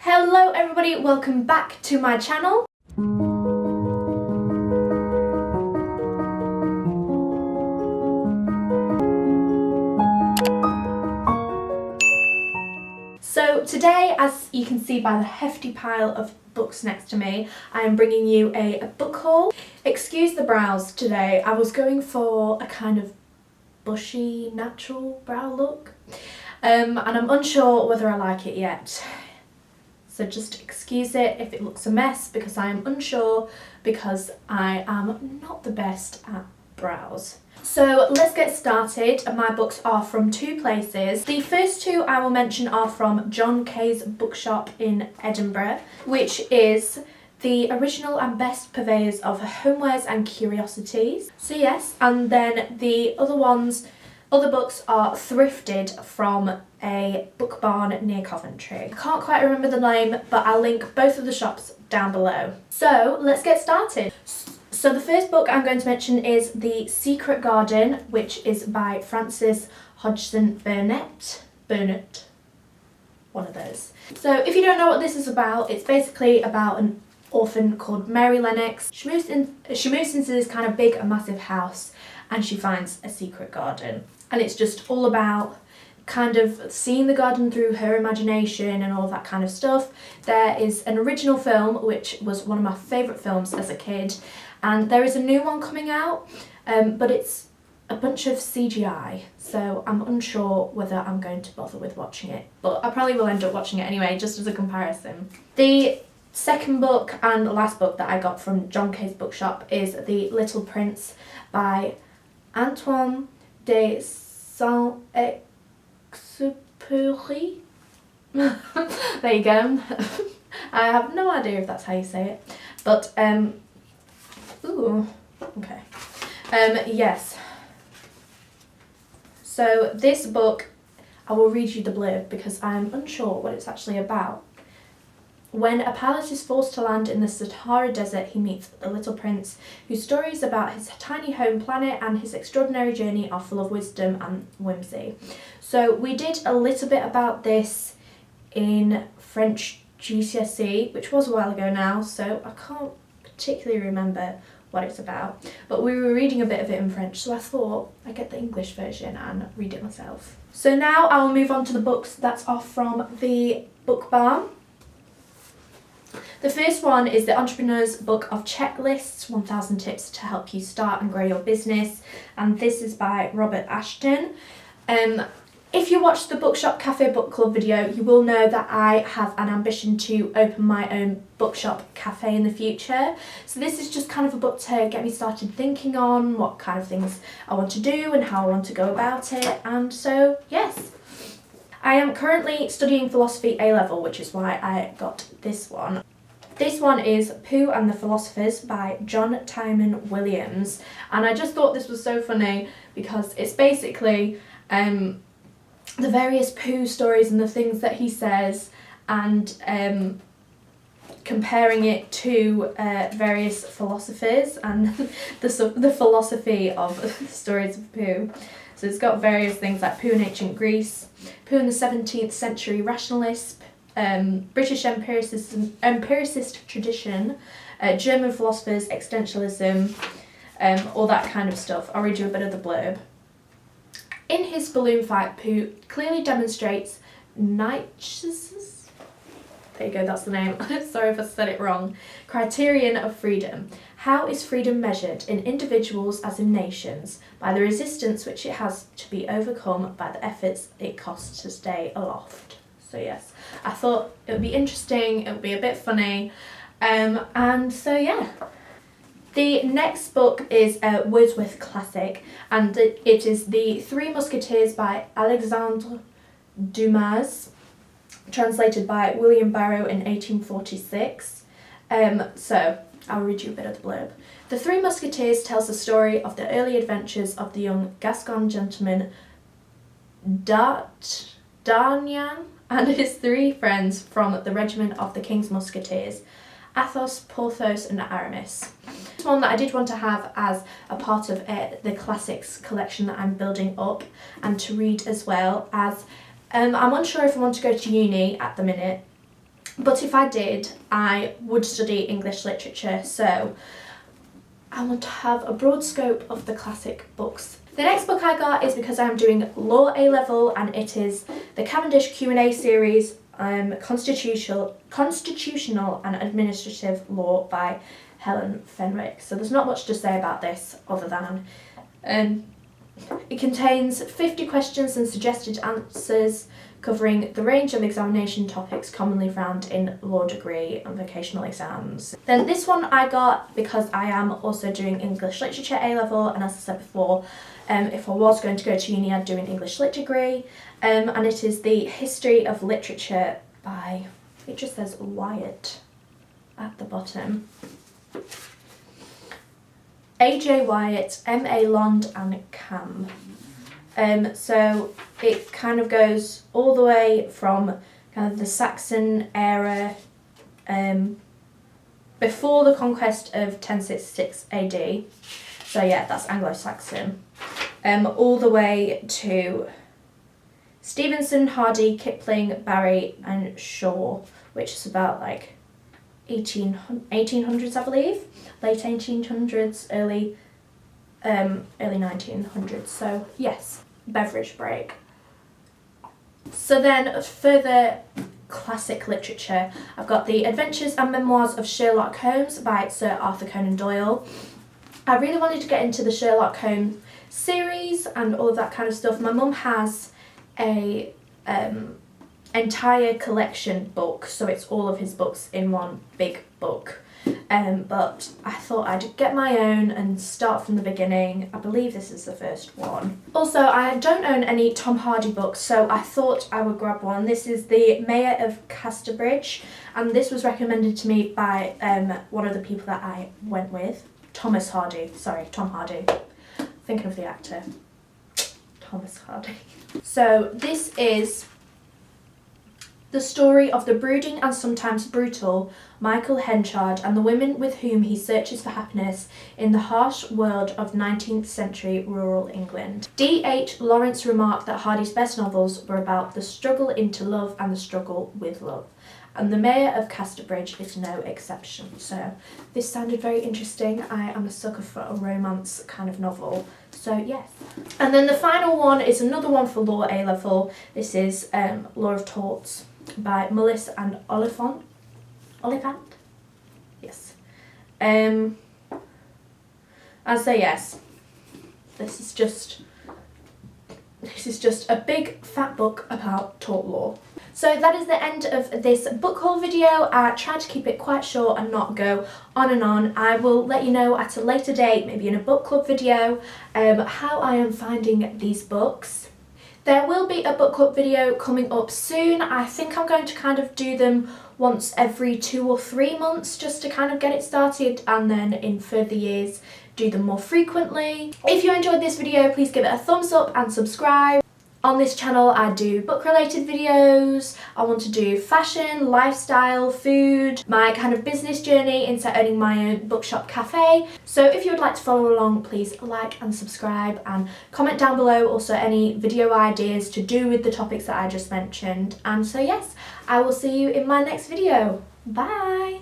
Hello everybody, welcome back to my channel. So today, as you can see by the hefty pile of books next to me, I am bringing you a book haul. Excuse the brows today, I was going for a kind of bushy, natural brow look, and I'm unsure whether I like it yet. So just excuse it if it looks a mess, because I am unsure, because I am not the best at brows. So let's get started. My books are from two places. The first two I will mention are from John Kay's bookshop in Edinburgh, which is the original and best purveyors of homewares and curiosities. So yes, and then the other books are thrifted from a book barn near Coventry. I can't quite remember the name, but I'll link both of the shops down below. So let's get started. So the first book I'm going to mention is The Secret Garden, which is by Frances Hodgson Burnett, one of those. So if you don't know what this is about, it's basically about an orphan called Mary Lennox. She moves into this kind of big and massive house, and she finds a secret garden. And it's just all about kind of seeing the garden through her imagination and all that kind of stuff. There is an original film, which was one of my favourite films as a kid, and there is a new one coming out, but it's a bunch of CGI, so I'm unsure whether I'm going to bother with watching it, but I probably will end up watching it anyway, just as a comparison. The second book and last book that I got from John Kay's bookshop is The Little Prince by Antoine de Saint-Exupéry. There you go. I have no idea if that's how you say it, but ooh, okay. Yes. So this book, I will read you the blurb because I'm unsure what it's actually about. When a pilot is forced to land in the Sahara Desert, he meets the little prince, whose stories about his tiny home planet and his extraordinary journey are full of wisdom and whimsy. So we did a little bit about this in French GCSE, which was a while ago now, so I can't particularly remember what it's about. But we were reading a bit of it in French, so I thought I'd get the English version and read it myself. So now I'll move on to the books that are from the book barn. The first one is The Entrepreneur's Book of Checklists, 1000 Tips to Help You Start and Grow Your Business, and this is by Robert Ashton. If you watched the Bookshop Cafe Book Club video, you will know that I have an ambition to open my own bookshop cafe in the future. So this is just kind of a book to get me started thinking on what kind of things I want to do and how I want to go about it, and so yes. I am currently studying philosophy A-level, which is why I got this one. This one is Pooh and the Philosophers by John Tyman Williams, and I just thought this was so funny because it's basically the various Pooh stories and the things that he says, and comparing it to various philosophers and the philosophy of the stories of Pooh. So it's got various things like Pooh in ancient Greece, Pooh in the 17th century rationalist, British empiricist tradition, German philosophers, existentialism, all that kind of stuff. I'll read you a bit of the blurb. In his balloon fight, Pooh clearly demonstrates Nietzsche's, there you go, that's the name, sorry if I said it wrong, criterion of freedom. How is freedom measured in individuals as in nations? By the resistance which it has to be overcome, by the efforts it costs to stay aloft. So yes, I thought it would be interesting, it would be a bit funny, and so yeah. The next book is a Wordsworth classic, and it is The Three Musketeers by Alexandre Dumas, translated by William Barrow in 1846. So I'll read you a bit of the blurb. The Three Musketeers tells the story of the early adventures of the young Gascon gentleman D'Artagnan and his three friends from the regiment of the King's Musketeers, Athos, Porthos and Aramis. It's one that I did want to have as a part of the classics collection that I'm building up, and to read as well, as I'm unsure if I want to go to uni at the minute, but if I did, I would study English literature, so I want to have a broad scope of the classic books. The next book I got is because I'm doing Law A-level, and it is the Cavendish Q&A series, Constitutional and Administrative Law by Helen Fenwick. So there's not much to say about this other than it contains 50 questions and suggested answers covering the range of examination topics commonly found in law degree and vocational exams. Then this one I got because I am also doing English Literature A-level, and as I said before, if I was going to go to uni I'd do an English Lit degree, and it is the History of Literature by, it just says Wyatt at the bottom. A.J. Wyatt, M.A. Lond and Cam. So it kind of goes all the way from kind of the Saxon era, before the conquest of 1066 AD. So yeah, that's Anglo-Saxon. All the way to Stevenson, Hardy, Kipling, Barry and Shaw, which is about like 1800s, I believe. Late 1800s, early 1900s. So yes, beverage break. So then further classic literature, I've got The Adventures and Memoirs of Sherlock Holmes by Sir Arthur Conan Doyle. I really wanted to get into the Sherlock Holmes series and all of that kind of stuff. My mum has a entire collection book, so it's all of his books in one big book. But I thought I'd get my own and start from the beginning. I believe this is the first one. Also, I don't own any Tom Hardy books, so I thought I would grab one. This is The Mayor of Casterbridge, and this was recommended to me by one of the people that I went with. Tom Hardy. Thinking of the actor. Thomas Hardy. So this is the story of the brooding and sometimes brutal Michael Henchard and the women with whom he searches for happiness in the harsh world of 19th century rural England. D.H. Lawrence remarked that Hardy's best novels were about the struggle into love and the struggle with love, and The Mayor of Casterbridge is no exception. So this sounded very interesting. I am a sucker for a romance kind of novel, so yes. And then the final one is another one for Law A-level. This is Law of Torts by Mullis and Oliphant. Yes. And so yes, this is just a big fat book about tort law. So that is the end of this book haul video. I tried to keep it quite short and not go on and on. I will let you know at a later date, maybe in a book club video, how I am finding these books. There will be a book club video coming up soon. I think I'm going to kind of do them once every 2 or 3 months just to kind of get it started, and then in further years do them more frequently. If you enjoyed this video, please give it a thumbs up and subscribe. On this channel I do book related videos. I want to do fashion, lifestyle, food, my kind of business journey into owning my own bookshop cafe. So if you would like to follow along, please like and subscribe and comment down below also any video ideas to do with the topics that I just mentioned. And so yes, I will see you in my next video. Bye!